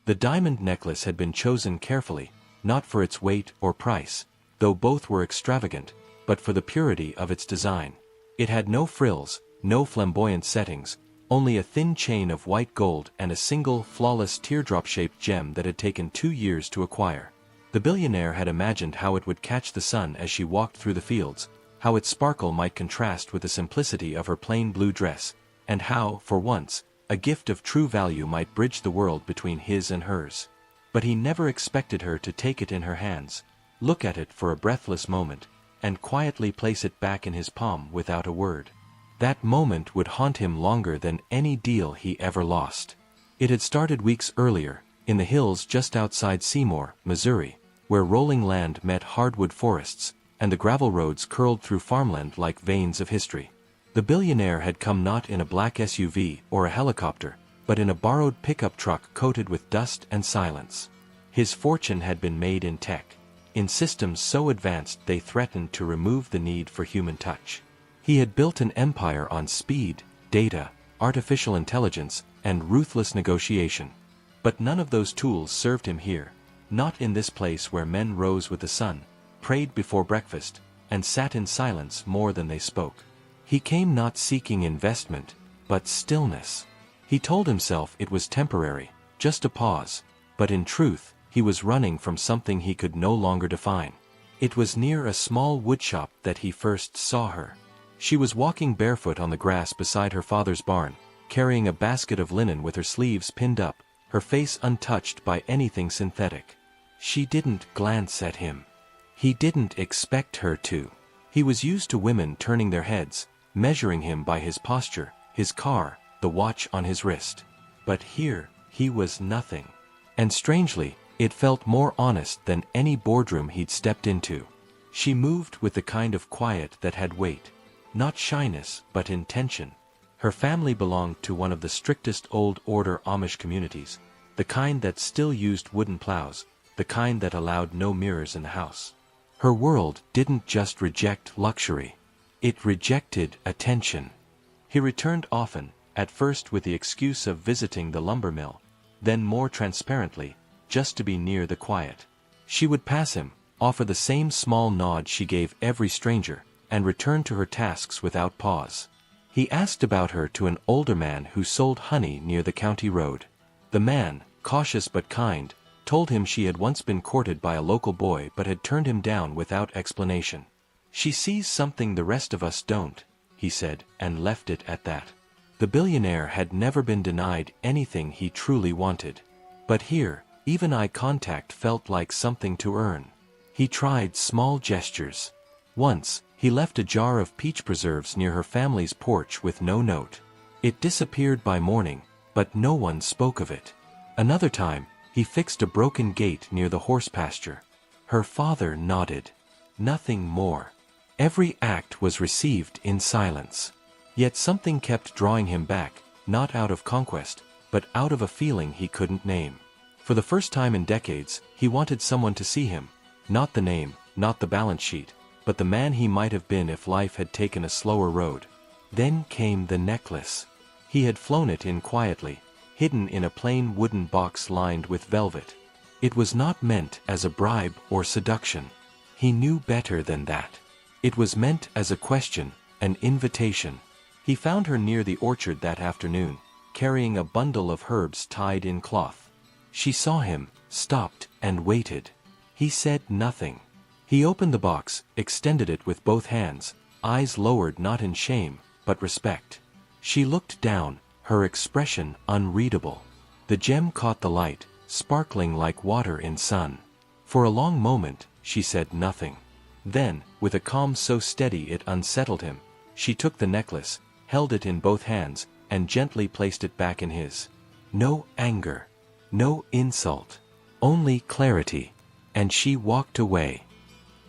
The diamond necklace had been chosen carefully, not for its weight or price, though both were extravagant, but for the purity of its design. It had no frills, no flamboyant settings, only a thin chain of white gold and a single, flawless teardrop-shaped gem that had taken 2 years to acquire. The billionaire had imagined how it would catch the sun as she walked through the fields, how its sparkle might contrast with the simplicity of her plain blue dress, and how, for once, a gift of true value might bridge the world between his and hers. But he never expected her to take it in her hands, look at it for a breathless moment, and quietly place it back in his palm without a word. That moment would haunt him longer than any deal he ever lost. It had started weeks earlier, in the hills just outside Seymour, Missouri, where rolling land met hardwood forests, and the gravel roads curled through farmland like veins of history. The billionaire had come not in a black SUV or a helicopter, but in a borrowed pickup truck coated with dust and silence. His fortune had been made in tech, in systems so advanced they threatened to remove the need for human touch. He had built an empire on speed, data, artificial intelligence, and ruthless negotiation. But none of those tools served him here, not in this place where men rose with the sun, prayed before breakfast, and sat in silence more than they spoke. He came not seeking investment, but stillness. He told himself it was temporary, just a pause, but in truth, he was running from something he could no longer define. It was near a small woodshop that he first saw her. She was walking barefoot on the grass beside her father's barn, carrying a basket of linen with her sleeves pinned up, her face untouched by anything synthetic. She didn't glance at him. He didn't expect her to. He was used to women turning their heads, measuring him by his posture, his car, the watch on his wrist. But here, he was nothing. And strangely, it felt more honest than any boardroom he'd stepped into. She moved with the kind of quiet that had weight. Not shyness, but intention. Her family belonged to one of the strictest old-order Amish communities, the kind that still used wooden plows, the kind that allowed no mirrors in the house. Her world didn't just reject luxury. It rejected attention. He returned often, at first with the excuse of visiting the lumber mill, then more transparently, just to be near the quiet. She would pass him, offer the same small nod she gave every stranger, and return to her tasks without pause. He asked about her to an older man who sold honey near the county road. The man, cautious but kind, told him she had once been courted by a local boy but had turned him down without explanation. "She sees something the rest of us don't," he said, and left it at that. The billionaire had never been denied anything he truly wanted. But here, even eye contact felt like something to earn. He tried small gestures. Once, he left a jar of peach preserves near her family's porch with no note. It disappeared by morning, but no one spoke of it. Another time, he fixed a broken gate near the horse pasture. Her father nodded. Nothing more. Every act was received in silence. Yet something kept drawing him back, not out of conquest, but out of a feeling he couldn't name. For the first time in decades, he wanted someone to see him, not the name, not the balance sheet, but the man he might have been if life had taken a slower road. Then came the necklace. He had flown it in quietly, hidden in a plain wooden box lined with velvet. It was not meant as a bribe or seduction. He knew better than that. It was meant as a question, an invitation. He found her near the orchard that afternoon, carrying a bundle of herbs tied in cloth. She saw him, stopped, and waited. He said nothing. He opened the box, extended it with both hands, eyes lowered not in shame, but respect. She looked down, her expression unreadable. The gem caught the light, sparkling like water in sun. For a long moment, she said nothing. Then, with a calm so steady it unsettled him, she took the necklace, held it in both hands, and gently placed it back in his. No anger. No insult. Only clarity. And she walked away.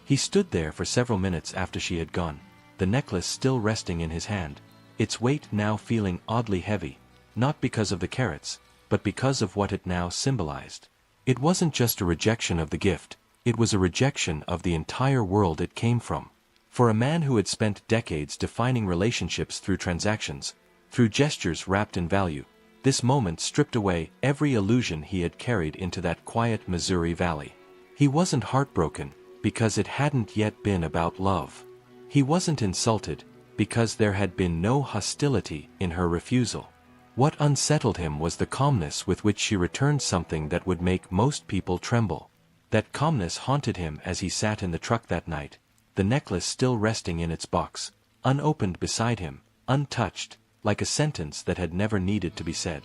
He stood there for several minutes after she had gone, the necklace still resting in his hand, its weight now feeling oddly heavy, not because of the carats, but because of what it now symbolized. It wasn't just a rejection of the gift, it was a rejection of the entire world it came from. For a man who had spent decades defining relationships through transactions, through gestures wrapped in value, This moment stripped away every illusion he had carried into that quiet Missouri valley. He wasn't heartbroken, because it hadn't yet been about love. He wasn't insulted, because there had been no hostility in her refusal. What unsettled him was the calmness with which she returned something that would make most people tremble. That calmness haunted him as he sat in the truck that night, the necklace still resting in its box, unopened beside him, untouched, like a sentence that had never needed to be said.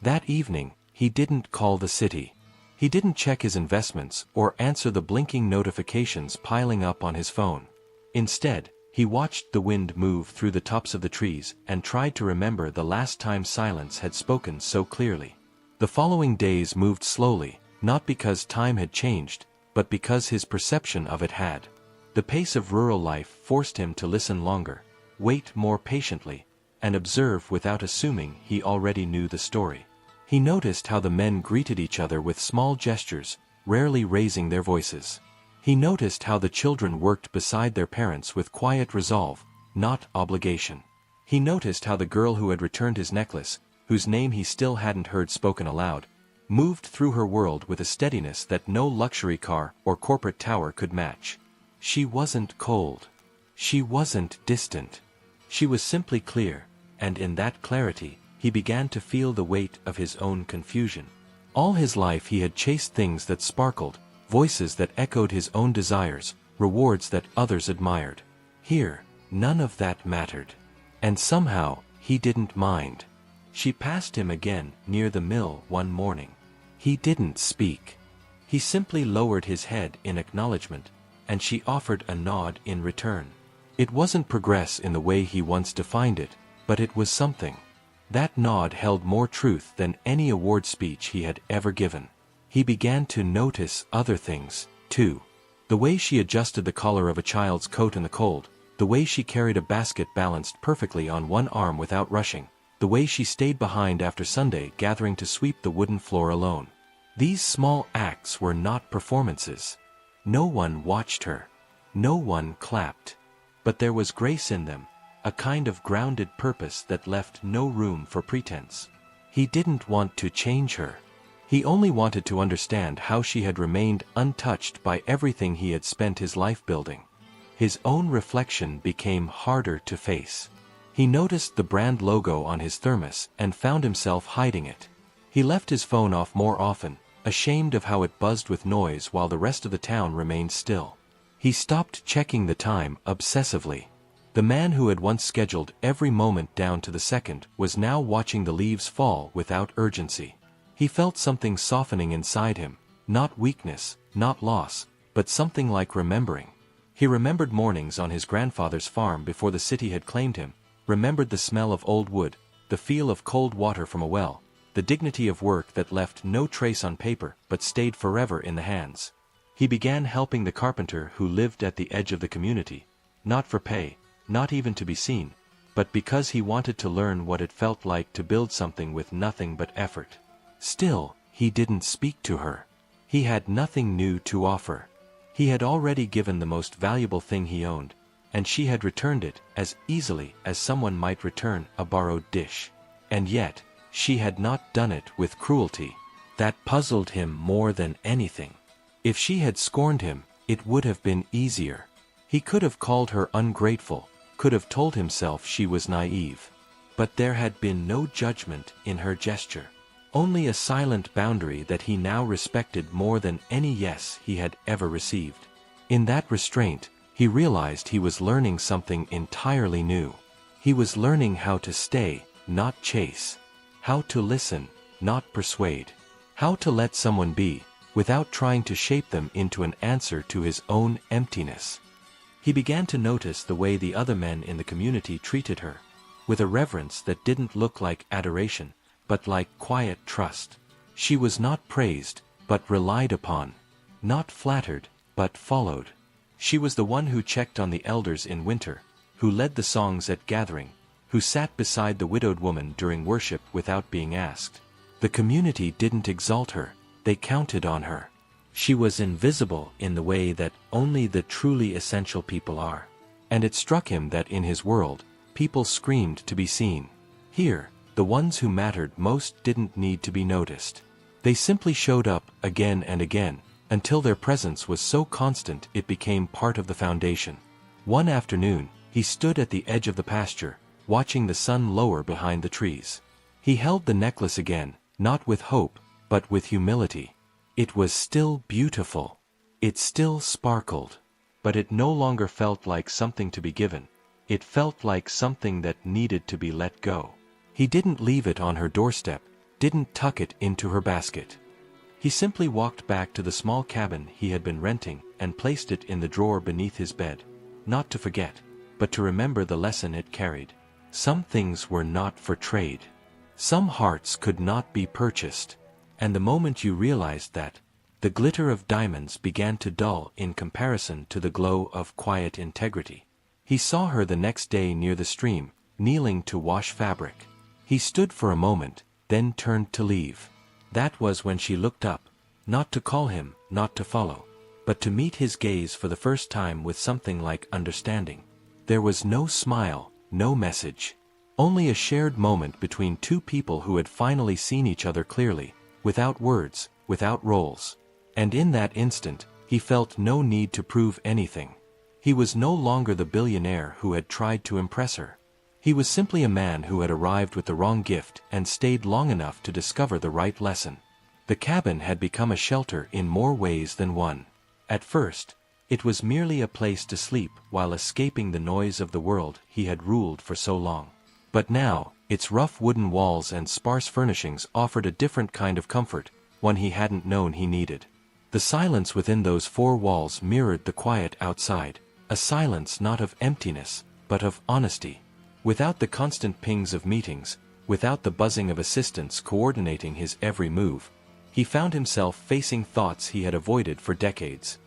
That evening, he didn't call the city. He didn't check his investments or answer the blinking notifications piling up on his phone. Instead, he watched the wind move through the tops of the trees and tried to remember the last time silence had spoken so clearly. The following days moved slowly, not because time had changed, but because his perception of it had. The pace of rural life forced him to listen longer, wait more patiently, and observe without assuming he already knew the story. He noticed how the men greeted each other with small gestures, rarely raising their voices. He noticed how the children worked beside their parents with quiet resolve, not obligation. He noticed how the girl who had returned his necklace, whose name he still hadn't heard spoken aloud, moved through her world with a steadiness that no luxury car or corporate tower could match. She wasn't cold. She wasn't distant. She was simply clear, and in that clarity, he began to feel the weight of his own confusion. All his life he had chased things that sparkled, voices that echoed his own desires, rewards that others admired. Here, none of that mattered. And somehow, he didn't mind. She passed him again near the mill one morning. He didn't speak. He simply lowered his head in acknowledgement, and she offered a nod in return. It wasn't progress in the way he once defined it, but it was something. That nod held more truth than any award speech he had ever given. He began to notice other things, too. The way she adjusted the collar of a child's coat in the cold, the way she carried a basket balanced perfectly on one arm without rushing, the way she stayed behind after Sunday gathering to sweep the wooden floor alone. These small acts were not performances. No one watched her. No one clapped. But there was grace in them, a kind of grounded purpose that left no room for pretense. He didn't want to change her. He only wanted to understand how she had remained untouched by everything he had spent his life building. His own reflection became harder to face. He noticed the brand logo on his thermos and found himself hiding it. He left his phone off more often, ashamed of how it buzzed with noise while the rest of the town remained still. He stopped checking the time obsessively. The man who had once scheduled every moment down to the second was now watching the leaves fall without urgency. He felt something softening inside him, not weakness, not loss, but something like remembering. He remembered mornings on his grandfather's farm before the city had claimed him, remembered the smell of old wood, the feel of cold water from a well, the dignity of work that left no trace on paper but stayed forever in the hands. He began helping the carpenter who lived at the edge of the community, not for pay, not even to be seen, but because he wanted to learn what it felt like to build something with nothing but effort. Still, he didn't speak to her. He had nothing new to offer. He had already given the most valuable thing he owned, and she had returned it as easily as someone might return a borrowed dish. And yet, she had not done it with cruelty. That puzzled him more than anything. If she had scorned him, it would have been easier. He could have called her ungrateful, could have told himself she was naive. But there had been no judgment in her gesture. Only a silent boundary that he now respected more than any yes he had ever received. In that restraint, he realized he was learning something entirely new. He was learning how to stay, not chase. How to listen, not persuade. How to let someone be, without trying to shape them into an answer to his own emptiness. He began to notice the way the other men in the community treated her, with a reverence that didn't look like adoration, but like quiet trust. She was not praised, but relied upon. Not flattered, but followed. She was the one who checked on the elders in winter, who led the songs at gathering, who sat beside the widowed woman during worship without being asked. The community didn't exalt her, they counted on her. She was invisible in the way that only the truly essential people are. And it struck him that in his world, people screamed to be seen. Here, the ones who mattered most didn't need to be noticed. They simply showed up again and again, until their presence was so constant it became part of the foundation. One afternoon, he stood at the edge of the pasture, watching the sun lower behind the trees. He held the necklace again, not with hope, but with humility. It was still beautiful. It still sparkled. But it no longer felt like something to be given. It felt like something that needed to be let go. He didn't leave it on her doorstep, didn't tuck it into her basket. He simply walked back to the small cabin he had been renting and placed it in the drawer beneath his bed. Not to forget, but to remember the lesson it carried. Some things were not for trade. Some hearts could not be purchased. And the moment you realized that, the glitter of diamonds began to dull in comparison to the glow of quiet integrity. He saw her the next day near the stream, kneeling to wash fabric. He stood for a moment, then turned to leave. That was when she looked up, not to call him, not to follow, but to meet his gaze for the first time with something like understanding. There was no smile, no message. Only a shared moment between two people who had finally seen each other clearly, without words, without roles. And in that instant, he felt no need to prove anything. He was no longer the billionaire who had tried to impress her. He was simply a man who had arrived with the wrong gift and stayed long enough to discover the right lesson. The cabin had become a shelter in more ways than one. At first, it was merely a place to sleep while escaping the noise of the world he had ruled for so long. But now, its rough wooden walls and sparse furnishings offered a different kind of comfort, one he hadn't known he needed. The silence within those four walls mirrored the quiet outside, a silence not of emptiness, but of honesty. Without the constant pings of meetings, without the buzzing of assistants coordinating his every move, he found himself facing thoughts he had avoided for decades.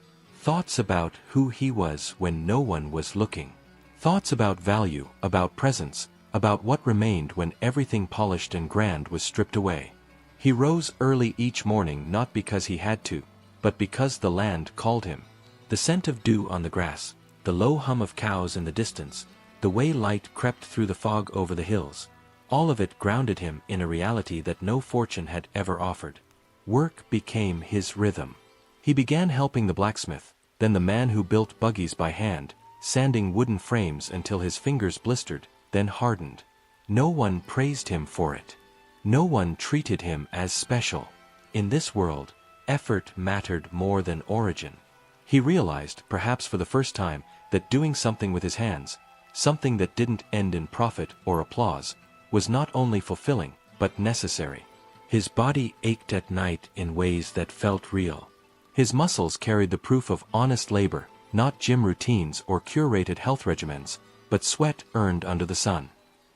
Thoughts about who he was when no one was looking. Thoughts about value, about presence, about what remained when everything polished and grand was stripped away. He rose early each morning not because he had to, but because the land called him. The scent of dew on the grass, the low hum of cows in the distance, the way light crept through the fog over the hills, all of it grounded him in a reality that no fortune had ever offered. Work became his rhythm. He began helping the blacksmith, then the man who built buggies by hand, sanding wooden frames until his fingers blistered, then hardened. No one praised him for it. No one treated him as special. In this world, effort mattered more than origin. He realized, perhaps for the first time, that doing something with his hands, something that didn't end in profit or applause, was not only fulfilling, but necessary. His body ached at night in ways that felt real. His muscles carried the proof of honest labor, not gym routines or curated health regimens, but sweat earned under the sun.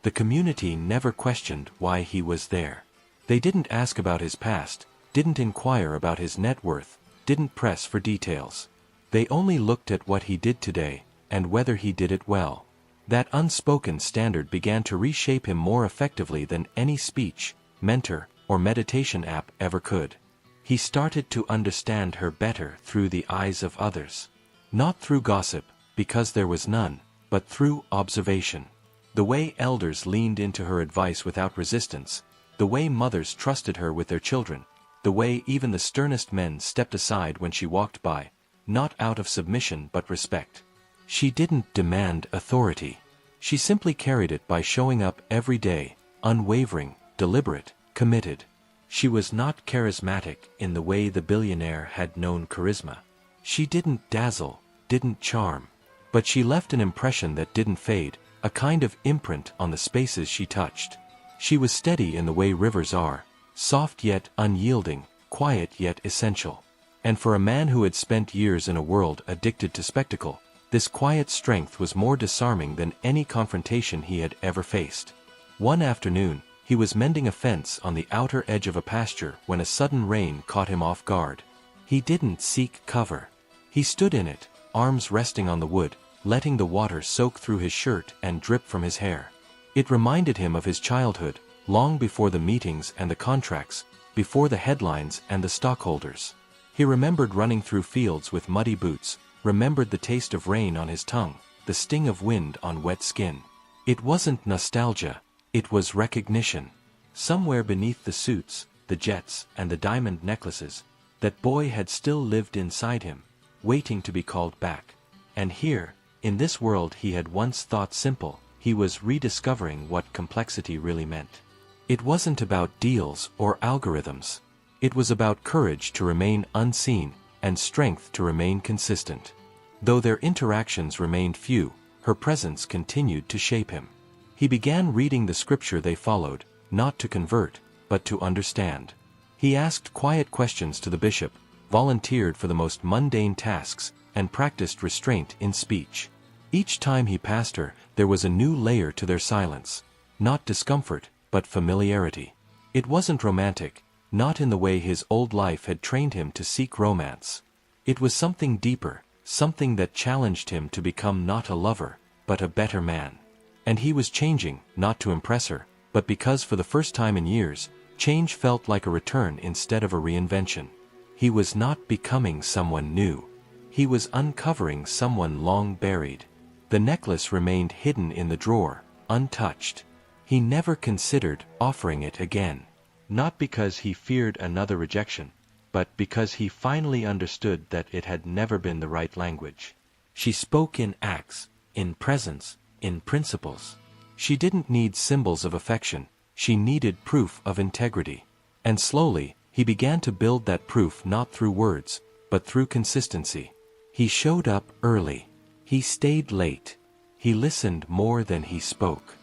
The community never questioned why he was there. They didn't ask about his past, didn't inquire about his net worth, didn't press for details. They only looked at what he did today, and whether he did it well. That unspoken standard began to reshape him more effectively than any speech, mentor, or meditation app ever could. He started to understand her better through the eyes of others. Not through gossip, because there was none, but through observation. The way elders leaned into her advice without resistance, the way mothers trusted her with their children, the way even the sternest men stepped aside when she walked by, not out of submission but respect. She didn't demand authority. She simply carried it by showing up every day, unwavering, deliberate, committed. She was not charismatic in the way the billionaire had known charisma. She didn't dazzle, didn't charm. But she left an impression that didn't fade, a kind of imprint on the spaces she touched. She was steady in the way rivers are, soft yet unyielding, quiet yet essential. And for a man who had spent years in a world addicted to spectacle, this quiet strength was more disarming than any confrontation he had ever faced. One afternoon, he was mending a fence on the outer edge of a pasture when a sudden rain caught him off guard. He didn't seek cover. He stood in it, arms resting on the wood, letting the water soak through his shirt and drip from his hair. It reminded him of his childhood, long before the meetings and the contracts, before the headlines and the stockholders. He remembered running through fields with muddy boots, remembered the taste of rain on his tongue, the sting of wind on wet skin. It wasn't nostalgia, it was recognition. Somewhere beneath the suits, the jets, and the diamond necklaces, that boy had still lived inside him, waiting to be called back. And here, in this world he had once thought simple, he was rediscovering what complexity really meant. It wasn't about deals or algorithms. It was about courage to remain unseen, and strength to remain consistent. Though their interactions remained few, her presence continued to shape him. He began reading the scripture they followed, not to convert, but to understand. He asked quiet questions to the bishop, volunteered for the most mundane tasks, and practiced restraint in speech. Each time he passed her, there was a new layer to their silence. Not discomfort, but familiarity. It wasn't romantic, not in the way his old life had trained him to seek romance. It was something deeper, something that challenged him to become not a lover, but a better man. And he was changing, not to impress her, but because for the first time in years, change felt like a return instead of a reinvention. He was not becoming someone new. He was uncovering someone long buried. The necklace remained hidden in the drawer, untouched. He never considered offering it again. Not because he feared another rejection, but because he finally understood that it had never been the right language. She spoke in acts, in presence, in principles. She didn't need symbols of affection, she needed proof of integrity. And slowly, he began to build that proof not through words, but through consistency. He showed up early. He stayed late. He listened more than he spoke.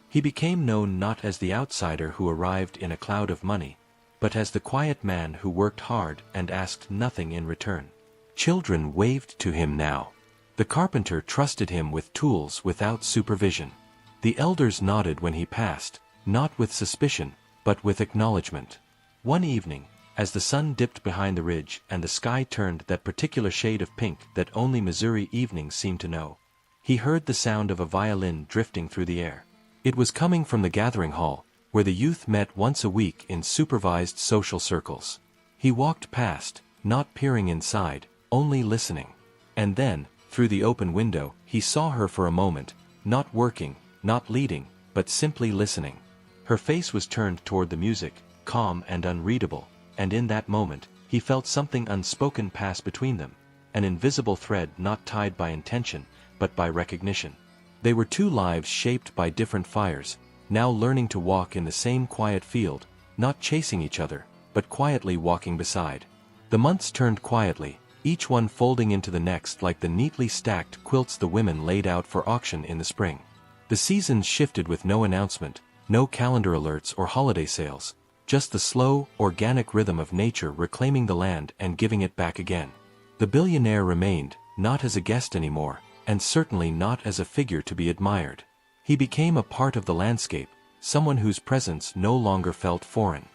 He became known not as the outsider who arrived in a cloud of money, but as the quiet man who worked hard and asked nothing in return. Children waved to him now. The carpenter trusted him with tools without supervision. The elders nodded when he passed, not with suspicion, but with acknowledgement. One evening, as the sun dipped behind the ridge and the sky turned that particular shade of pink that only Missouri evenings seemed to know, he heard the sound of a violin drifting through the air. It was coming from the gathering hall, where the youth met once a week in supervised social circles. He walked past, not peering inside, only listening. And then, through the open window, he saw her for a moment, not working, not leading, but simply listening. Her face was turned toward the music, calm and unreadable, and in that moment, he felt something unspoken pass between them, an invisible thread not tied by intention, but by recognition. They were two lives shaped by different fires, now learning to walk in the same quiet field, not chasing each other, but quietly walking beside. The months turned quietly, each one folding into the next like the neatly stacked quilts the women laid out for auction in the spring. The seasons shifted with no announcement, no calendar alerts or holiday sales, just the slow, organic rhythm of nature reclaiming the land and giving it back again. The billionaire remained, not as a guest anymore, and certainly not as a figure to be admired. He became a part of the landscape, someone whose presence no longer felt foreign.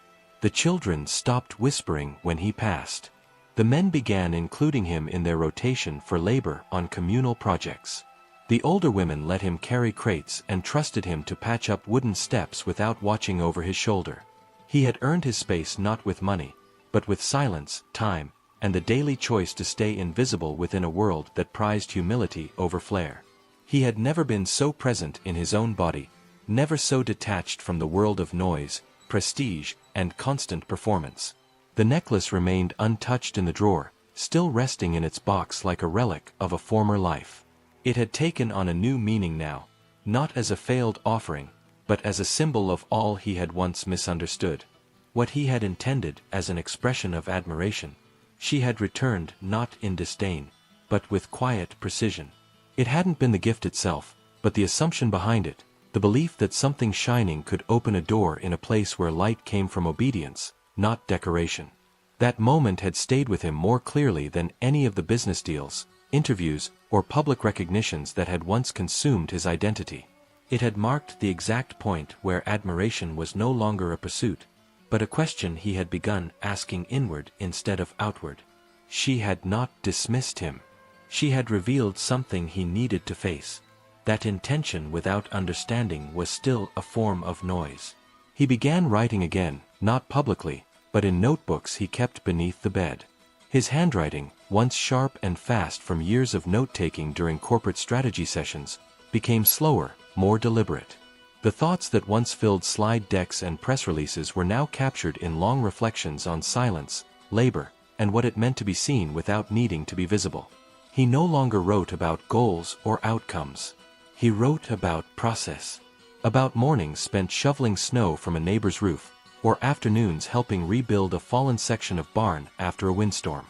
The children stopped whispering when he passed. The men began including him in their rotation for labor on communal projects. The older women let him carry crates and trusted him to patch up wooden steps without watching over his shoulder. He had earned his space not with money, but with silence, time, and the daily choice to stay invisible within a world that prized humility over flair. He had never been so present in his own body, never so detached from the world of noise, prestige, and constant performance. The necklace remained untouched in the drawer, still resting in its box like a relic of a former life. It had taken on a new meaning now, not as a failed offering, but as a symbol of all he had once misunderstood. What he had intended as an expression of admiration, she had returned not in disdain, but with quiet precision. It hadn't been the gift itself, but the assumption behind it, the belief that something shining could open a door in a place where light came from obedience, not decoration. That moment had stayed with him more clearly than any of the business deals, interviews, or public recognitions that had once consumed his identity. It had marked the exact point where admiration was no longer a pursuit, but a question he had begun asking inward instead of outward. She had not dismissed him. She had revealed something he needed to face. That intention without understanding was still a form of noise. He began writing again, not publicly, but in notebooks he kept beneath the bed. His handwriting, once sharp and fast from years of note-taking during corporate strategy sessions, became slower, more deliberate. The thoughts that once filled slide decks and press releases were now captured in long reflections on silence, labor, and what it meant to be seen without needing to be visible. He no longer wrote about goals or outcomes. He wrote about process. About mornings spent shoveling snow from a neighbor's roof, or afternoons helping rebuild a fallen section of barn after a windstorm.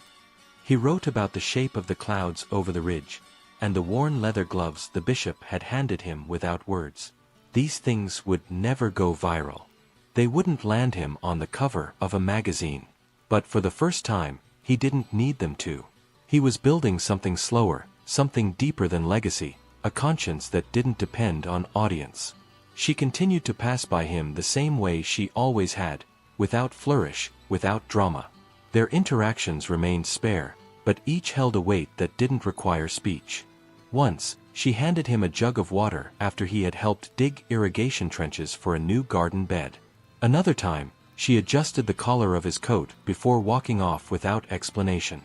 He wrote about the shape of the clouds over the ridge, and the worn leather gloves the bishop had handed him without words. These things would never go viral. They wouldn't land him on the cover of a magazine. But for the first time, he didn't need them to. He was building something slower, something deeper than legacy, a conscience that didn't depend on audience. She continued to pass by him the same way she always had, without flourish, without drama. Their interactions remained spare, but each held a weight that didn't require speech. Once, she handed him a jug of water after he had helped dig irrigation trenches for a new garden bed. Another time, she adjusted the collar of his coat before walking off without explanation.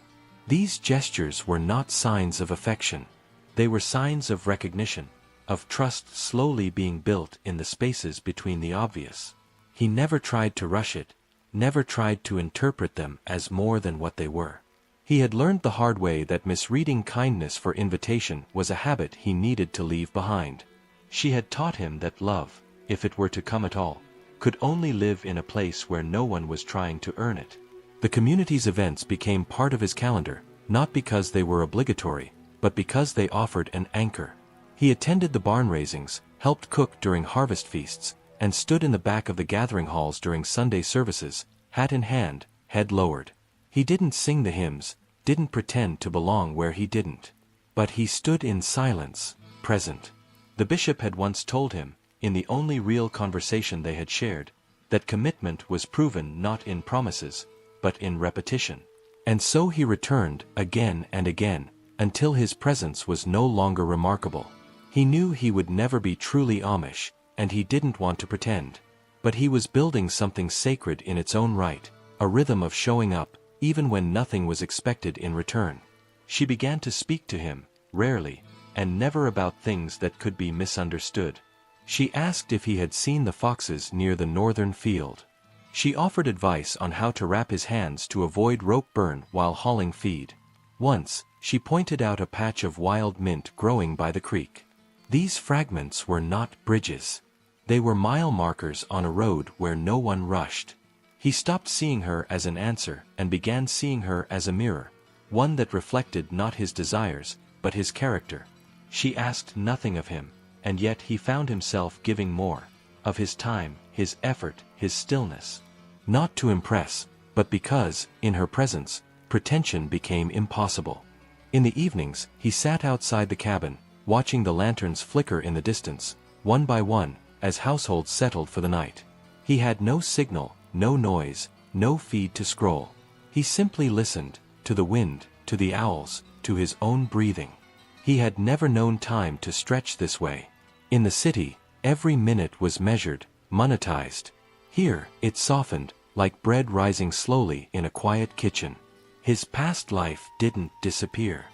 These gestures were not signs of affection. They were signs of recognition, of trust slowly being built in the spaces between the obvious. He never tried to rush it, never tried to interpret them as more than what they were. He had learned the hard way that misreading kindness for invitation was a habit he needed to leave behind. She had taught him that love, if it were to come at all, could only live in a place where no one was trying to earn it. The community's events became part of his calendar, not because they were obligatory, but because they offered an anchor. He attended the barn raisings, helped cook during harvest feasts, and stood in the back of the gathering halls during Sunday services, hat in hand, head lowered. He didn't sing the hymns, didn't pretend to belong where he didn't. But he stood in silence, present. The bishop had once told him, in the only real conversation they had shared, that commitment was proven not in promises, but in repetition. And so he returned again and again, until his presence was no longer remarkable. He knew he would never be truly Amish, and he didn't want to pretend. But he was building something sacred in its own right, a rhythm of showing up, even when nothing was expected in return. She began to speak to him, rarely, and never about things that could be misunderstood. She asked if he had seen the foxes near the northern field. She offered advice on how to wrap his hands to avoid rope burn while hauling feed. Once, she pointed out a patch of wild mint growing by the creek. These fragments were not bridges. They were mile markers on a road where no one rushed. He stopped seeing her as an answer and began seeing her as a mirror, one that reflected not his desires, but his character. She asked nothing of him, and yet he found himself giving more, of his time, his effort, his stillness. Not to impress, but because, in her presence, pretension became impossible. In the evenings, he sat outside the cabin, watching the lanterns flicker in the distance, one by one, as households settled for the night. He had no signal, no noise, no feed to scroll. He simply listened, to the wind, to the owls, to his own breathing. He had never known time to stretch this way. In the city, every minute was measured, monetized. Here, it softened, like bread rising slowly in a quiet kitchen. His past life didn't disappear.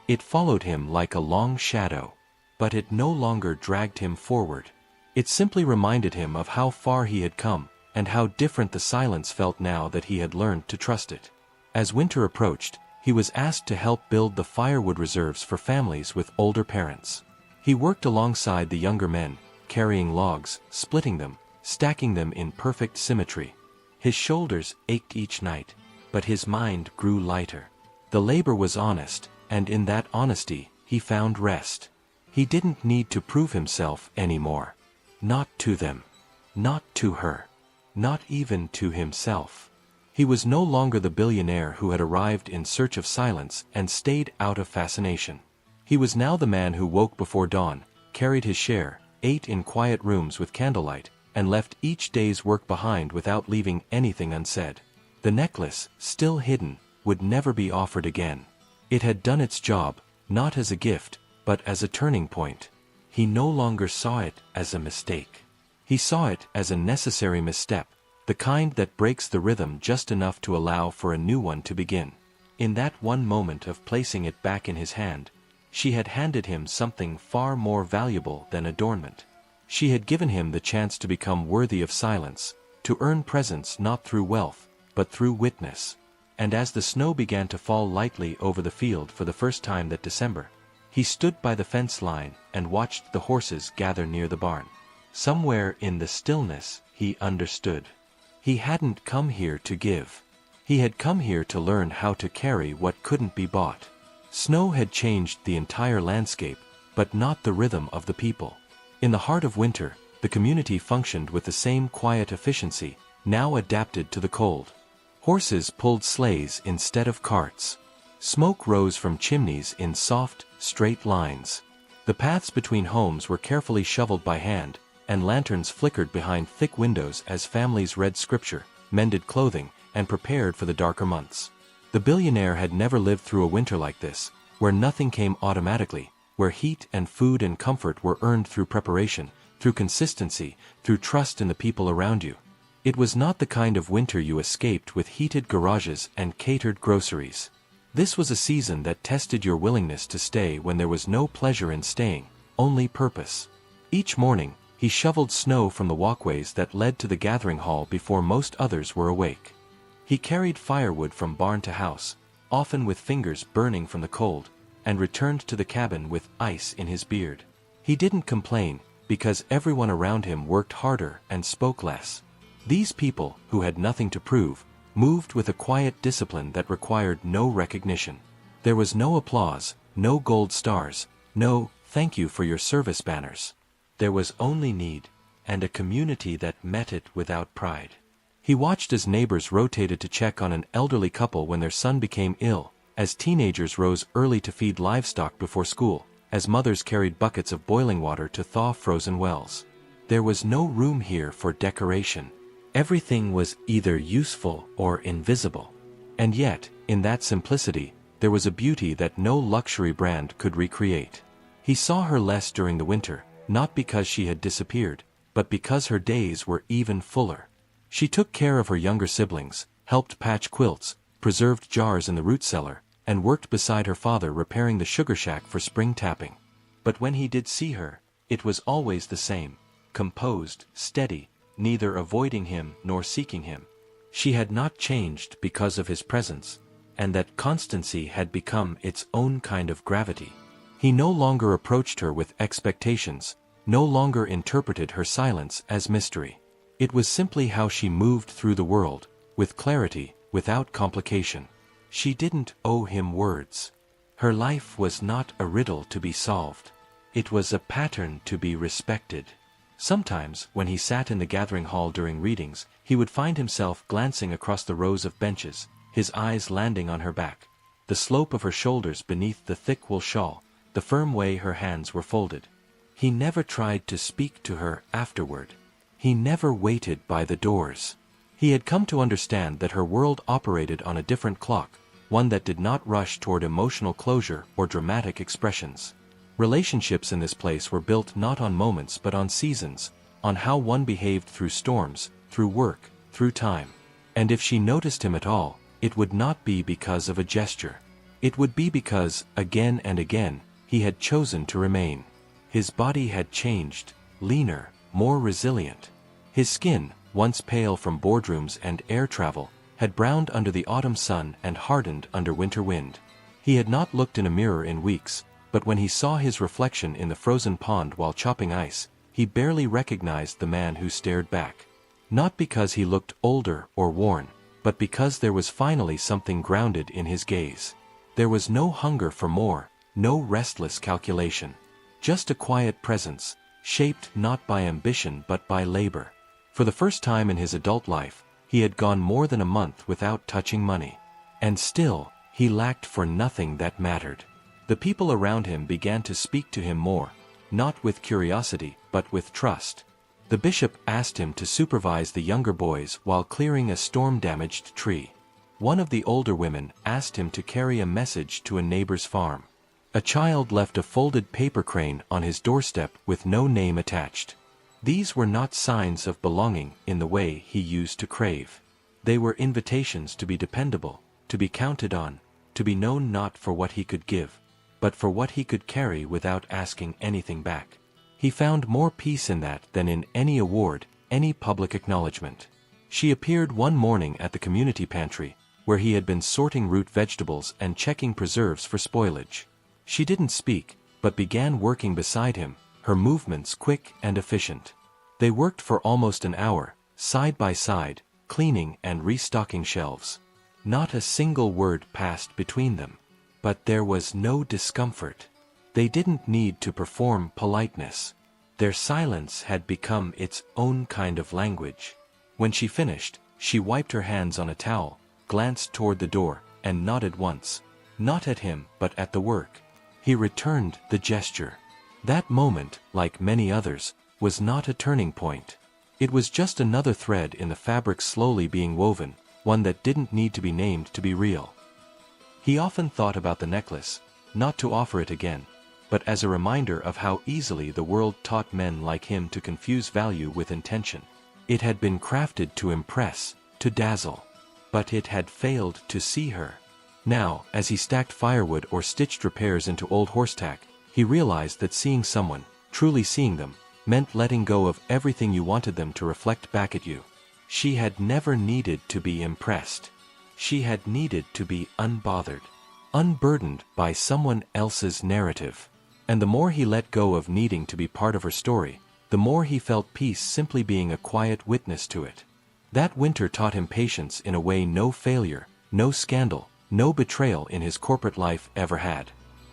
It followed him like a long shadow. But it no longer dragged him forward. It simply reminded him of how far he had come, and how different the silence felt now that he had learned to trust it. As winter approached, he was asked to help build the firewood reserves for families with older parents. He worked alongside the younger men, carrying logs, splitting them, stacking them in perfect symmetry. His shoulders ached each night, but his mind grew lighter. The labor was honest, and in that honesty, he found rest. He didn't need to prove himself anymore. Not to them. Not to her. Not even to himself. He was no longer the billionaire who had arrived in search of silence and stayed out of fascination. He was now the man who woke before dawn, carried his share, ate in quiet rooms with candlelight, and left each day's work behind without leaving anything unsaid. The necklace, still hidden, would never be offered again. It had done its job, not as a gift, but as a turning point. He no longer saw it as a mistake. He saw it as a necessary misstep, the kind that breaks the rhythm just enough to allow for a new one to begin. In that one moment of placing it back in his hand, she had handed him something far more valuable than adornment. She had given him the chance to become worthy of silence, to earn presence not through wealth, but through witness. And as the snow began to fall lightly over the field for the first time that December, he stood by the fence line and watched the horses gather near the barn. Somewhere in the stillness, he understood. He hadn't come here to give. He had come here to learn how to carry what couldn't be bought. Snow had changed the entire landscape, but not the rhythm of the people. In the heart of winter, the community functioned with the same quiet efficiency, now adapted to the cold. Horses pulled sleighs instead of carts. Smoke rose from chimneys in soft, straight lines. The paths between homes were carefully shoveled by hand, and lanterns flickered behind thick windows as families read scripture, mended clothing, and prepared for the darker months. The billionaire had never lived through a winter like this, where nothing came automatically, where heat and food and comfort were earned through preparation, through consistency, through trust in the people around you. It was not the kind of winter you escaped with heated garages and catered groceries. This was a season that tested your willingness to stay when there was no pleasure in staying, only purpose. Each morning, he shoveled snow from the walkways that led to the gathering hall before most others were awake. He carried firewood from barn to house, often with fingers burning from the cold, and returned to the cabin with ice in his beard. He didn't complain, because everyone around him worked harder and spoke less. These people, who had nothing to prove, moved with a quiet discipline that required no recognition. There was no applause, no gold stars, no "thank you for your service" banners. There was only need, and a community that met it without pride. He watched as neighbors rotated to check on an elderly couple when their son became ill, as teenagers rose early to feed livestock before school, as mothers carried buckets of boiling water to thaw frozen wells. There was no room here for decoration. Everything was either useful or invisible. And yet, in that simplicity, there was a beauty that no luxury brand could recreate. He saw her less during the winter, not because she had disappeared, but because her days were even fuller. She took care of her younger siblings, helped patch quilts, preserved jars in the root cellar, and worked beside her father repairing the sugar shack for spring tapping. But when he did see her, it was always the same, composed, steady, neither avoiding him nor seeking him. She had not changed because of his presence, and that constancy had become its own kind of gravity. He no longer approached her with expectations, no longer interpreted her silence as mystery. It was simply how she moved through the world, with clarity, without complication. She didn't owe him words. Her life was not a riddle to be solved. It was a pattern to be respected. Sometimes, when he sat in the gathering hall during readings, he would find himself glancing across the rows of benches, his eyes landing on her back, the slope of her shoulders beneath the thick wool shawl, the firm way her hands were folded. He never tried to speak to her afterward. He never waited by the doors. He had come to understand that her world operated on a different clock, one that did not rush toward emotional closure or dramatic expressions. Relationships in this place were built not on moments but on seasons, on how one behaved through storms, through work, through time. And if she noticed him at all, it would not be because of a gesture. It would be because, again and again, he had chosen to remain. His body had changed, leaner, more resilient. His skin, once pale from boardrooms and air travel, had browned under the autumn sun and hardened under winter wind. He had not looked in a mirror in weeks, but when he saw his reflection in the frozen pond while chopping ice, he barely recognized the man who stared back. Not because he looked older or worn, but because there was finally something grounded in his gaze. There was no hunger for more, no restless calculation. Just a quiet presence, shaped not by ambition but by labor. For the first time in his adult life, he had gone more than a month without touching money. And still, he lacked for nothing that mattered. The people around him began to speak to him more, not with curiosity, but with trust. The bishop asked him to supervise the younger boys while clearing a storm-damaged tree. One of the older women asked him to carry a message to a neighbor's farm. A child left a folded paper crane on his doorstep with no name attached. These were not signs of belonging in the way he used to crave. They were invitations to be dependable, to be counted on, to be known not for what he could give, but for what he could carry without asking anything back. He found more peace in that than in any award, any public acknowledgement. She appeared one morning at the community pantry, where he had been sorting root vegetables and checking preserves for spoilage. She didn't speak, but began working beside him, her movements quick and efficient. They worked for almost an hour, side by side, cleaning and restocking shelves. Not a single word passed between them. But there was no discomfort. They didn't need to perform politeness. Their silence had become its own kind of language. When she finished, she wiped her hands on a towel, glanced toward the door, and nodded once. Not at him, but at the work. He returned the gesture. That moment, like many others, was not a turning point. It was just another thread in the fabric slowly being woven, one that didn't need to be named to be real. He often thought about the necklace, not to offer it again, but as a reminder of how easily the world taught men like him to confuse value with intention. It had been crafted to impress, to dazzle. But it had failed to see her. Now, as he stacked firewood or stitched repairs into old horsetack, he realized that seeing someone, truly seeing them, meant letting go of everything you wanted them to reflect back at you. She had never needed to be impressed. She had needed to be unbothered, unburdened by someone else's narrative. And the more he let go of needing to be part of her story, the more he felt peace simply being a quiet witness to it. That winter taught him patience in a way no failure, no scandal, no betrayal in his corporate life ever had.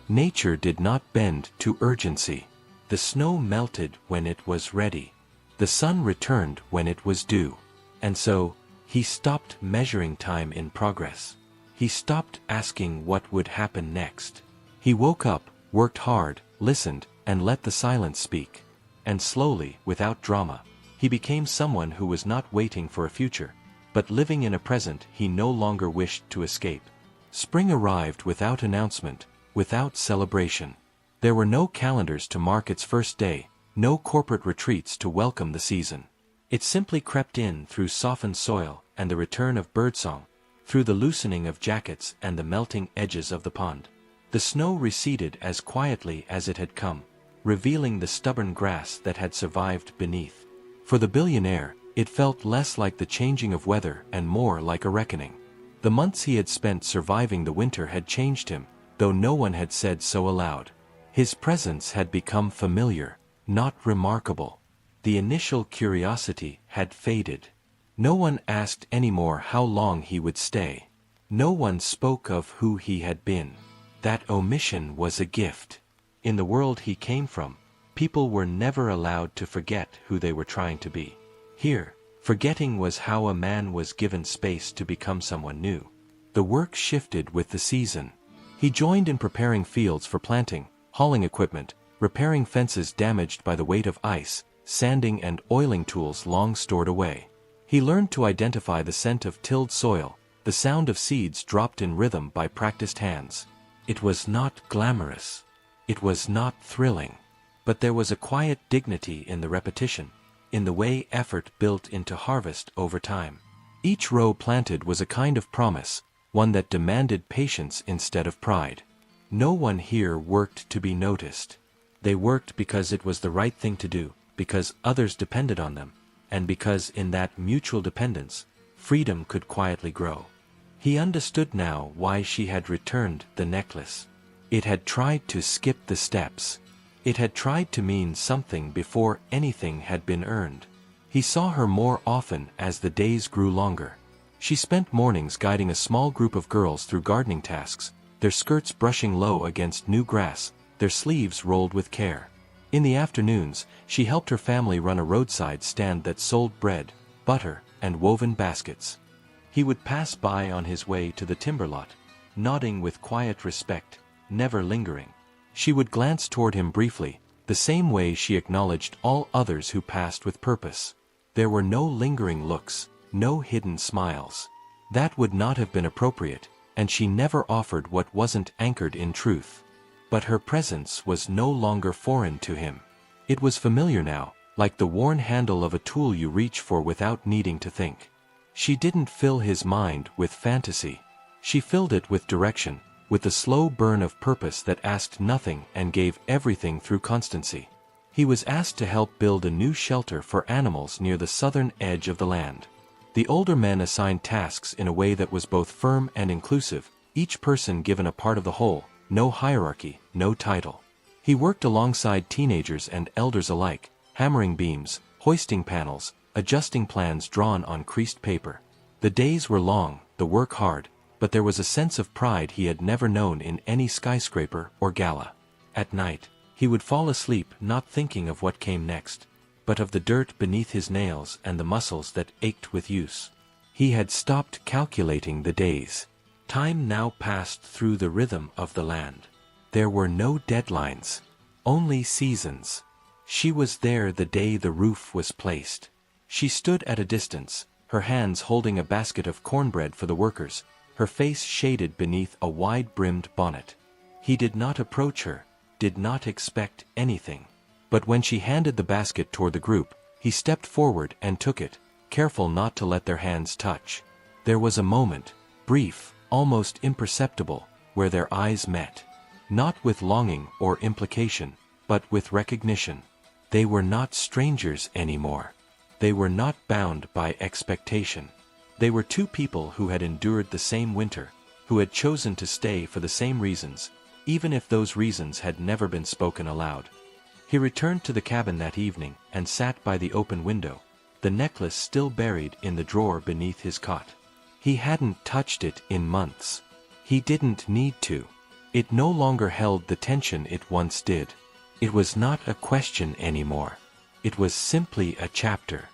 Nature did not bend to urgency. The snow melted when it was ready. The sun returned when it was due. And so, he stopped measuring time in progress. He stopped asking what would happen next. He woke up, worked hard, listened, and let the silence speak. And slowly, without drama, he became someone who was not waiting for a future, but living in a present he no longer wished to escape. Spring arrived without announcement, without celebration. There were no calendars to mark its first day, no corporate retreats to welcome the season. It simply crept in through softened soil and the return of birdsong, through the loosening of jackets and the melting edges of the pond. The snow receded as quietly as it had come, revealing the stubborn grass that had survived beneath. For the billionaire, it felt less like the changing of weather and more like a reckoning. The months he had spent surviving the winter had changed him, though no one had said so aloud. His presence had become familiar, not remarkable. The initial curiosity had faded. No one asked anymore how long he would stay. No one spoke of who he had been. That omission was a gift. In the world he came from, people were never allowed to forget who they were trying to be. Here, forgetting was how a man was given space to become someone new. The work shifted with the season. He joined in preparing fields for planting, hauling equipment, repairing fences damaged by the weight of ice, sanding and oiling tools long stored away. He learned to identify the scent of tilled soil, the sound of seeds dropped in rhythm by practiced hands. It was not glamorous. It was not thrilling. But there was a quiet dignity in the repetition, in the way effort built into harvest over time. Each row planted was a kind of promise, one that demanded patience instead of pride. No one here worked to be noticed. They worked because it was the right thing to do, because others depended on them, and because in that mutual dependence, freedom could quietly grow. He understood now why she had returned the necklace. It had tried to skip the steps. It had tried to mean something before anything had been earned. He saw her more often as the days grew longer. She spent mornings guiding a small group of girls through gardening tasks, their skirts brushing low against new grass, their sleeves rolled with care. In the afternoons, she helped her family run a roadside stand that sold bread, butter, and woven baskets. He would pass by on his way to the timber lot, nodding with quiet respect, never lingering. She would glance toward him briefly, the same way she acknowledged all others who passed with purpose. There were no lingering looks, no hidden smiles. That would not have been appropriate, and she never offered what wasn't anchored in truth. But her presence was no longer foreign to him. It was familiar now, like the worn handle of a tool you reach for without needing to think. She didn't fill his mind with fantasy. She filled it with direction, with the slow burn of purpose that asked nothing and gave everything through constancy. He was asked to help build a new shelter for animals near the southern edge of the land. The older men assigned tasks in a way that was both firm and inclusive, each person given a part of the whole, no hierarchy, no title. He worked alongside teenagers and elders alike, hammering beams, hoisting panels, adjusting plans drawn on creased paper. The days were long, the work hard, but there was a sense of pride he had never known in any skyscraper or gala. At night, he would fall asleep not thinking of what came next, but of the dirt beneath his nails and the muscles that ached with use. He had stopped calculating the days. Time now passed through the rhythm of the land. There were no deadlines, only seasons. She was there the day the roof was placed. She stood at a distance, her hands holding a basket of cornbread for the workers, her face shaded beneath a wide-brimmed bonnet. He did not approach her, did not expect anything. But when she handed the basket toward the group, he stepped forward and took it, careful not to let their hands touch. There was a moment, brief, almost imperceptible, where their eyes met. Not with longing or implication, but with recognition. They were not strangers anymore. They were not bound by expectation. They were two people who had endured the same winter, who had chosen to stay for the same reasons, even if those reasons had never been spoken aloud. He returned to the cabin that evening and sat by the open window, the necklace still buried in the drawer beneath his cot. He hadn't touched it in months. He didn't need to. It no longer held the tension it once did. It was not a question anymore. It was simply a chapter.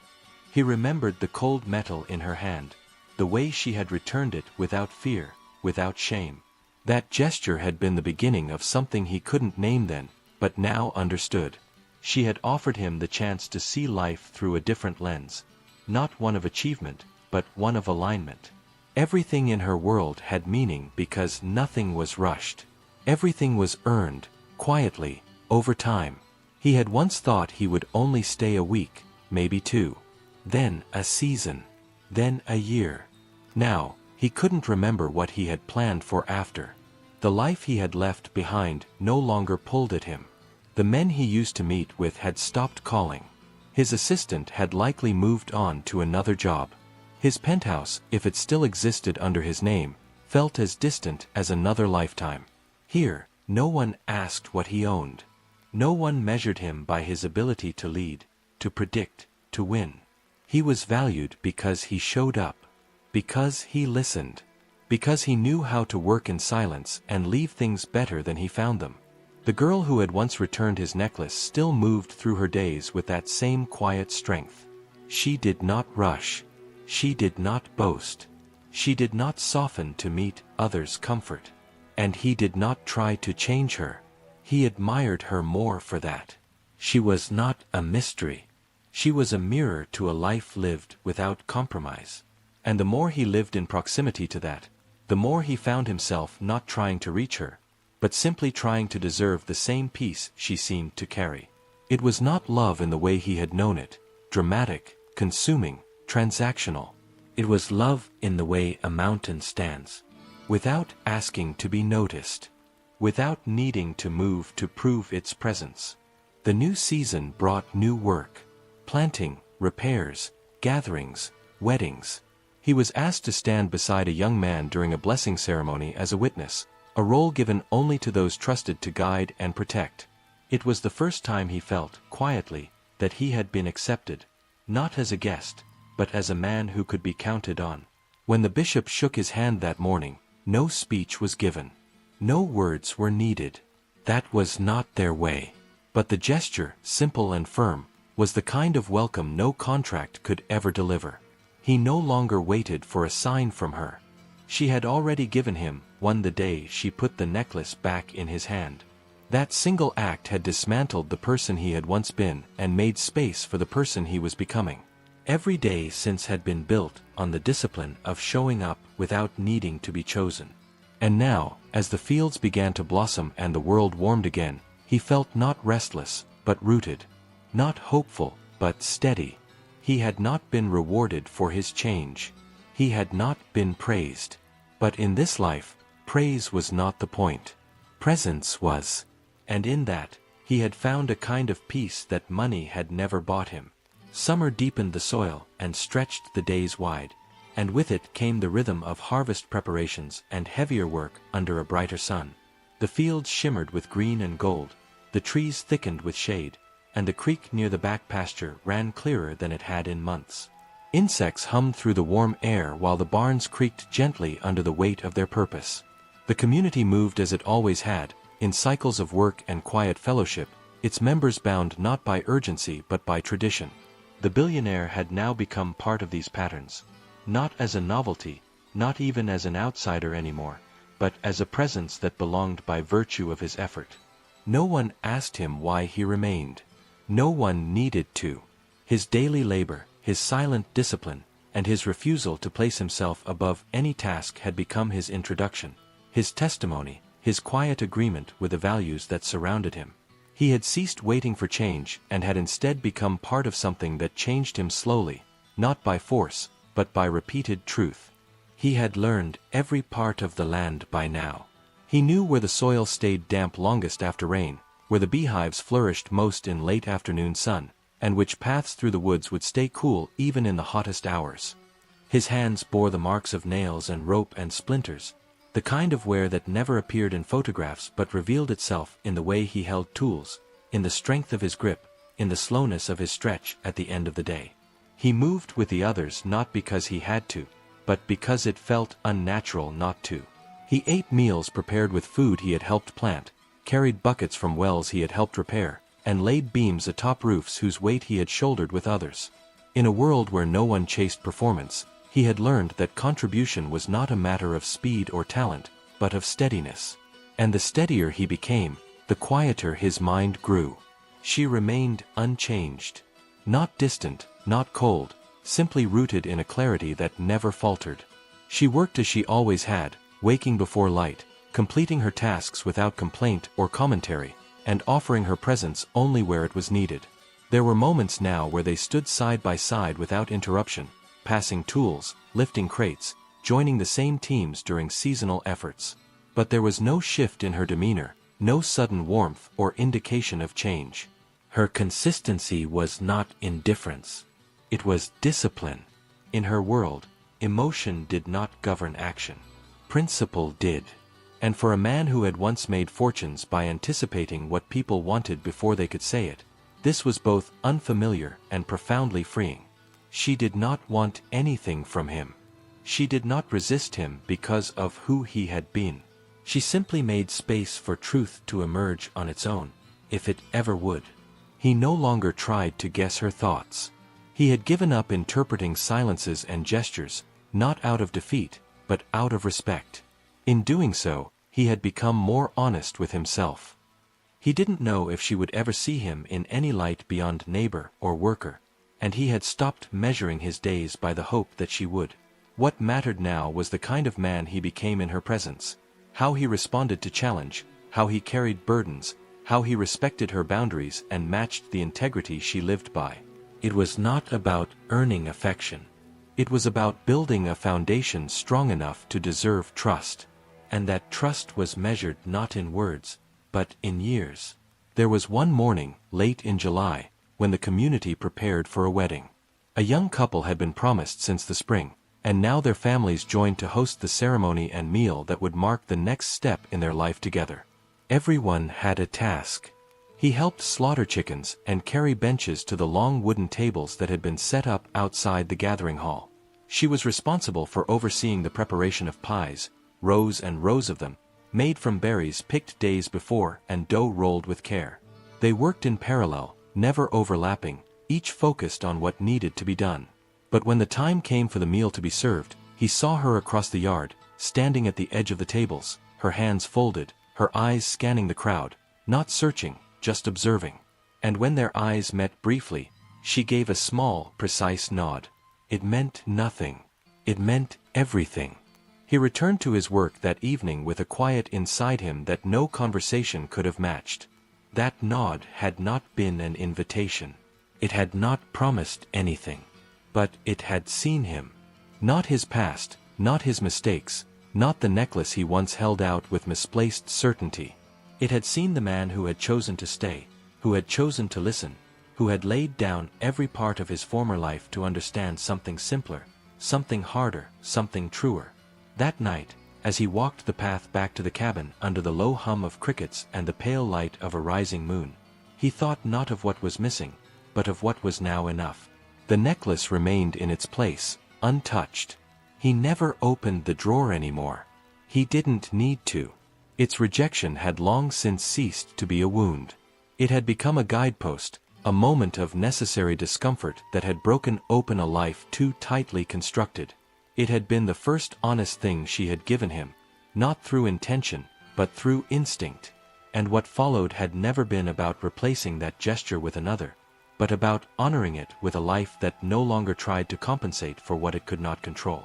He remembered the cold metal in her hand, the way she had returned it without fear, without shame. That gesture had been the beginning of something he couldn't name then, but now understood. She had offered him the chance to see life through a different lens, not one of achievement, but one of alignment. Everything in her world had meaning because nothing was rushed. Everything was earned, quietly, over time. He had once thought he would only stay a week, maybe two. Then a season. Then a year. Now, he couldn't remember what he had planned for after. The life he had left behind no longer pulled at him. The men he used to meet with had stopped calling. His assistant had likely moved on to another job. His penthouse, if it still existed under his name, felt as distant as another lifetime. Here, no one asked what he owned. No one measured him by his ability to lead, to predict, to win. He was valued because he showed up, because he listened, because he knew how to work in silence and leave things better than he found them. The girl who had once returned his necklace still moved through her days with that same quiet strength. She did not rush. She did not boast. She did not soften to meet others' comfort. And he did not try to change her. He admired her more for that. She was not a mystery. She was a mirror to a life lived without compromise. And the more he lived in proximity to that, the more he found himself not trying to reach her, but simply trying to deserve the same peace she seemed to carry. It was not love in the way he had known it, dramatic, consuming, transactional. It was love in the way a mountain stands, without asking to be noticed, without needing to move to prove its presence. The new season brought new work, planting, repairs, gatherings, weddings. He was asked to stand beside a young man during a blessing ceremony as a witness, a role given only to those trusted to guide and protect. It was the first time he felt, quietly, that he had been accepted, not as a guest, but as a man who could be counted on. When the bishop shook his hand that morning, no speech was given. No words were needed. That was not their way. But the gesture, simple and firm, was the kind of welcome no contract could ever deliver. He no longer waited for a sign from her. She had already given him one the day she put the necklace back in his hand. That single act had dismantled the person he had once been and made space for the person he was becoming. Every day since had been built on the discipline of showing up without needing to be chosen. And now, as the fields began to blossom and the world warmed again, he felt not restless, but rooted. Not hopeful, but steady. He had not been rewarded for his change. He had not been praised. But in this life, praise was not the point. Presence was. And in that, He had found a kind of peace that money had never bought him. Summer deepened the soil and stretched the days wide, and with it came the rhythm of harvest preparations and heavier work under a brighter sun. The fields shimmered with green and gold, the trees thickened with shade, and the creek near the back pasture ran clearer than it had in months. Insects hummed through the warm air while the barns creaked gently under the weight of their purpose. The community moved as it always had, in cycles of work and quiet fellowship, its members bound not by urgency but by tradition. The billionaire had now become part of these patterns, not as a novelty, not even as an outsider anymore, but as a presence that belonged by virtue of his effort. No one asked him why he remained. No one needed to. His daily labor, his silent discipline, and his refusal to place himself above any task had become his introduction, his testimony, his quiet agreement with the values that surrounded him. He had ceased waiting for change and had instead become part of something that changed him slowly, not by force, but by repeated truth. He had learned every part of the land by now. He knew where the soil stayed damp longest after rain, where the beehives flourished most in late afternoon sun, and which paths through the woods would stay cool even in the hottest hours. His hands bore the marks of nails and rope and splinters, the kind of wear that never appeared in photographs but revealed itself in the way he held tools, in the strength of his grip, in the slowness of his stretch at the end of the day. He moved with the others not because he had to, but because it felt unnatural not to. He ate meals prepared with food he had helped plant, carried buckets from wells he had helped repair, and laid beams atop roofs whose weight he had shouldered with others. In a world where no one chased performance, he had learned that contribution was not a matter of speed or talent, but of steadiness. And the steadier he became, the quieter his mind grew. She remained unchanged. Not distant, not cold, simply rooted in a clarity that never faltered. She worked as she always had, waking before light, completing her tasks without complaint or commentary, and offering her presence only where it was needed. There were moments now where they stood side by side without interruption, passing tools, lifting crates, joining the same teams during seasonal efforts. But there was no shift in her demeanor, no sudden warmth or indication of change. Her consistency was not indifference. It was discipline. In her world, emotion did not govern action. Principle did. And for a man who had once made fortunes by anticipating what people wanted before they could say it, this was both unfamiliar and profoundly freeing. She did not want anything from him. She did not resist him because of who he had been. She simply made space for truth to emerge on its own, if it ever would. He no longer tried to guess her thoughts. He had given up interpreting silences and gestures, not out of defeat, but out of respect. In doing so, he had become more honest with himself. He didn't know if she would ever see him in any light beyond neighbor or worker, and he had stopped measuring his days by the hope that she would. What mattered now was the kind of man he became in her presence, how he responded to challenge, how he carried burdens, how he respected her boundaries and matched the integrity she lived by. It was not about earning affection. It was about building a foundation strong enough to deserve trust. And that trust was measured not in words, but in years. There was one morning, late in July, when the community prepared for a wedding. A young couple had been promised since the spring, and now their families joined to host the ceremony and meal that would mark the next step in their life together. Everyone had a task. He helped slaughter chickens and carry benches to the long wooden tables that had been set up outside the gathering hall. She was responsible for overseeing the preparation of pies, rows and rows of them, made from berries picked days before and dough rolled with care. They worked in parallel, never overlapping, each focused on what needed to be done. But when the time came for the meal to be served, he saw her across the yard, standing at the edge of the tables, her hands folded, her eyes scanning the crowd, not searching, just observing. And when their eyes met briefly, she gave a small, precise nod. It meant nothing. It meant everything. He returned to his work that evening with a quiet inside him that no conversation could have matched. That nod had not been an invitation. It had not promised anything. But it had seen him. Not his past, not his mistakes, not the necklace he once held out with misplaced certainty. It had seen the man who had chosen to stay, who had chosen to listen, who had laid down every part of his former life to understand something simpler, something harder, something truer. That night, as he walked the path back to the cabin under the low hum of crickets and the pale light of a rising moon, he thought not of what was missing, but of what was now enough. The necklace remained in its place, untouched. He never opened the drawer anymore. He didn't need to. Its rejection had long since ceased to be a wound. It had become a guidepost, a moment of necessary discomfort that had broken open a life too tightly constructed. It had been the first honest thing she had given him, not through intention, but through instinct. And what followed had never been about replacing that gesture with another, but about honoring it with a life that no longer tried to compensate for what it could not control.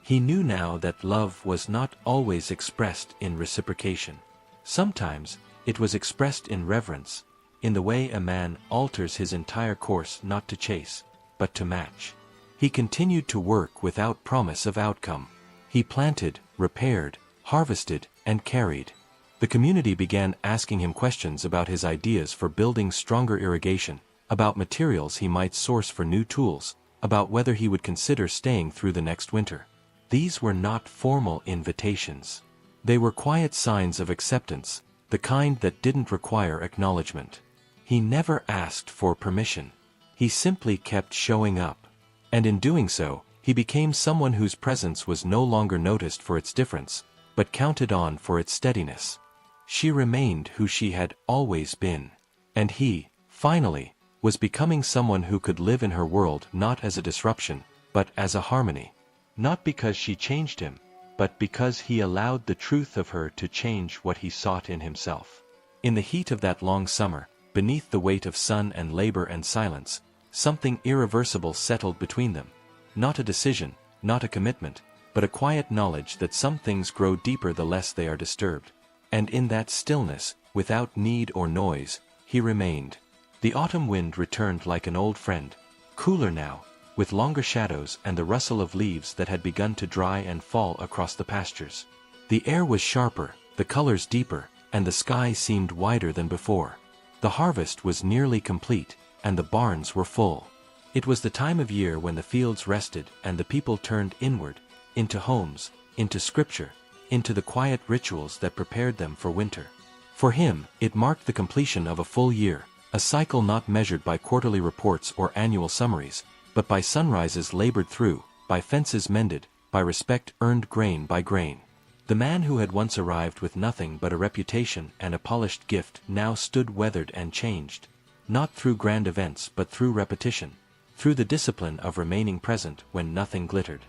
He knew now that love was not always expressed in reciprocation. Sometimes, it was expressed in reverence, in the way a man alters his entire course not to chase, but to match. He continued to work without promise of outcome. He planted, repaired, harvested, and carried. The community began asking him questions about his ideas for building stronger irrigation, about materials he might source for new tools, about whether he would consider staying through the next winter. These were not formal invitations. They were quiet signs of acceptance, the kind that didn't require acknowledgement. He never asked for permission. He simply kept showing up. And in doing so, he became someone whose presence was no longer noticed for its difference, but counted on for its steadiness. She remained who she had always been. And he, finally, was becoming someone who could live in her world not as a disruption, but as a harmony. Not because she changed him, but because he allowed the truth of her to change what he sought in himself. In the heat of that long summer, beneath the weight of sun and labor and silence, something irreversible settled between them. Not a decision, not a commitment, but a quiet knowledge that some things grow deeper the less they are disturbed. And in that stillness, without need or noise, he remained. The autumn wind returned like an old friend, cooler now, with longer shadows and the rustle of leaves that had begun to dry and fall across the pastures. The air was sharper, the colors deeper, and the sky seemed wider than before. The harvest was nearly complete, and the barns were full. It was the time of year when the fields rested and the people turned inward, into homes, into scripture, into the quiet rituals that prepared them for winter. For him, it marked the completion of a full year, a cycle not measured by quarterly reports or annual summaries, but by sunrises labored through, by fences mended, by respect earned grain by grain. The man who had once arrived with nothing but a reputation and a polished gift now stood weathered and changed, not through grand events but through repetition, through the discipline of remaining present when nothing glittered.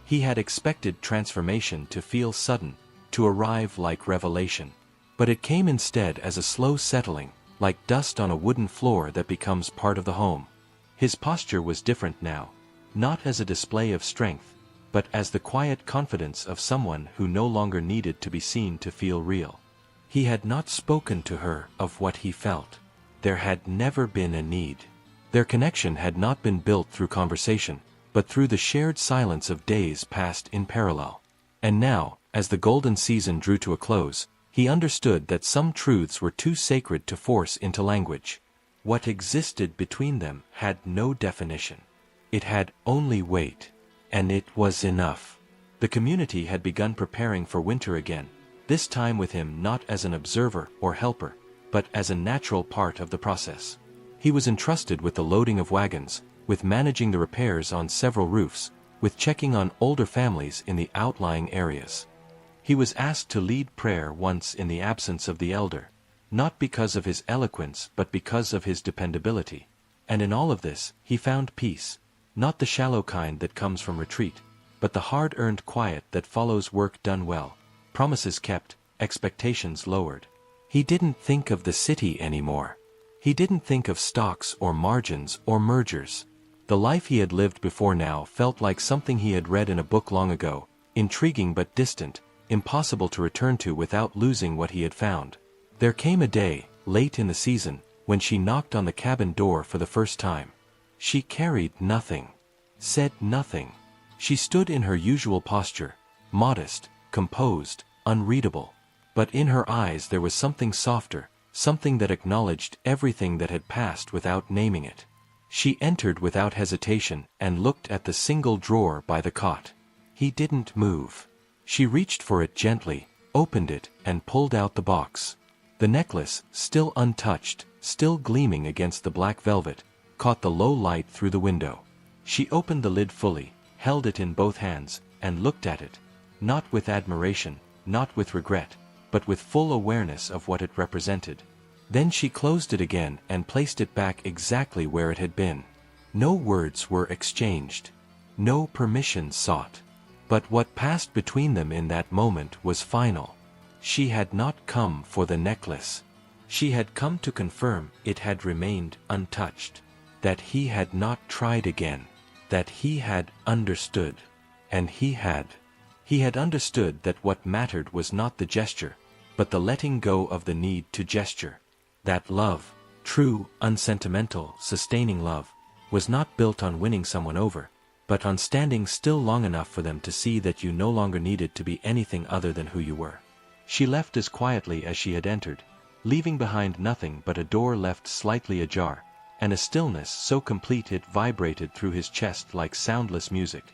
He had expected transformation to feel sudden, to arrive like revelation. But it came instead as a slow settling, like dust on a wooden floor that becomes part of the home. His posture was different now, not as a display of strength, but as the quiet confidence of someone who no longer needed to be seen to feel real. He had not spoken to her of what he felt. There had never been a need. Their connection had not been built through conversation, but through the shared silence of days passed in parallel. And now, as the golden season drew to a close, he understood that some truths were too sacred to force into language. What existed between them had no definition. It had only weight. And it was enough. The community had begun preparing for winter again, this time with him not as an observer or helper, but as a natural part of the process. He was entrusted with the loading of wagons, with managing the repairs on several roofs, with checking on older families in the outlying areas. He was asked to lead prayer once in the absence of the elder, not because of his eloquence but because of his dependability. And in all of this, he found peace. Not the shallow kind that comes from retreat, but the hard-earned quiet that follows work done well, promises kept, expectations lowered. He didn't think of the city anymore. He didn't think of stocks or margins or mergers. The life he had lived before now felt like something he had read in a book long ago, intriguing but distant, impossible to return to without losing what he had found. There came a day, late in the season, when she knocked on the cabin door for the first time. She carried nothing, said nothing. She stood in her usual posture, modest, composed, unreadable. But in her eyes there was something softer, something that acknowledged everything that had passed without naming it. She entered without hesitation and looked at the single drawer by the cot. He didn't move. She reached for it gently, opened it, and pulled out the box. The necklace, still untouched, still gleaming against the black velvet, caught the low light through the window. She opened the lid fully, held it in both hands, and looked at it, not with admiration, not with regret, but with full awareness of what it represented. Then she closed it again and placed it back exactly where it had been. No words were exchanged. No permission sought. But what passed between them in that moment was final. She had not come for the necklace. She had come to confirm it had remained untouched. That he had not tried again. That he had understood. And he had. He had understood that what mattered was not the gesture, but the letting go of the need to gesture. That love, true, unsentimental, sustaining love, was not built on winning someone over, but on standing still long enough for them to see that you no longer needed to be anything other than who you were. She left as quietly as she had entered, leaving behind nothing but a door left slightly ajar, and a stillness so complete it vibrated through his chest like soundless music.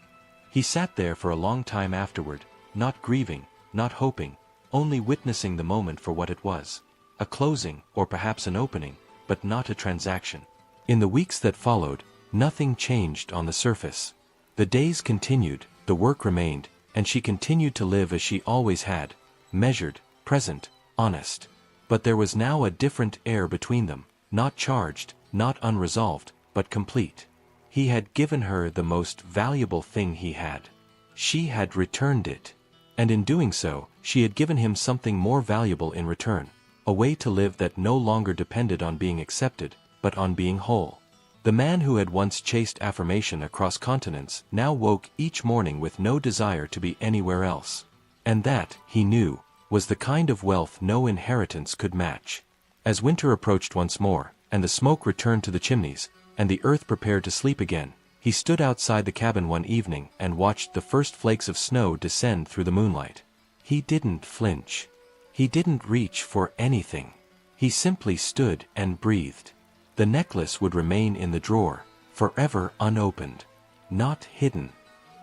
He sat there for a long time afterward, not grieving, not hoping, only witnessing the moment for what it was. A closing, or perhaps an opening, but not a transaction. In the weeks that followed, nothing changed on the surface. The days continued, the work remained, and she continued to live as she always had, measured, present, honest. But there was now a different air between them, not charged, not unresolved, but complete. He had given her the most valuable thing he had. She had returned it. And in doing so, she had given him something more valuable in return. A way to live that no longer depended on being accepted, but on being whole. The man who had once chased affirmation across continents now woke each morning with no desire to be anywhere else. And that, he knew, was the kind of wealth no inheritance could match. As winter approached once more, and the smoke returned to the chimneys, and the earth prepared to sleep again, he stood outside the cabin one evening and watched the first flakes of snow descend through the moonlight. He didn't flinch. He didn't reach for anything. He simply stood and breathed. The necklace would remain in the drawer, forever unopened. Not hidden.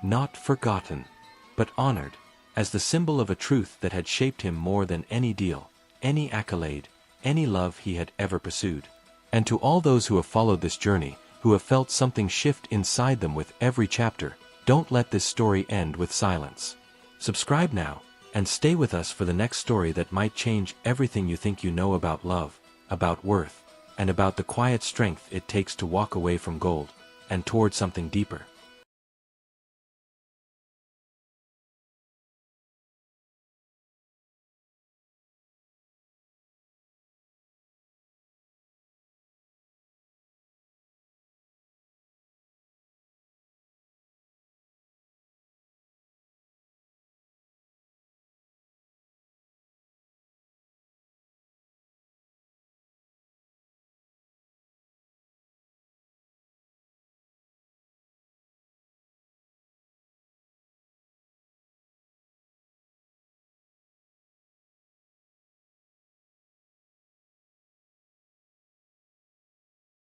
Not forgotten. But honored, as the symbol of a truth that had shaped him more than any deal, any accolade, any love he had ever pursued. And to all those who have followed this journey, who have felt something shift inside them with every chapter, don't let this story end with silence. Subscribe now, and stay with us for the next story that might change everything you think you know about love, about worth, and about the quiet strength it takes to walk away from gold, and toward something deeper.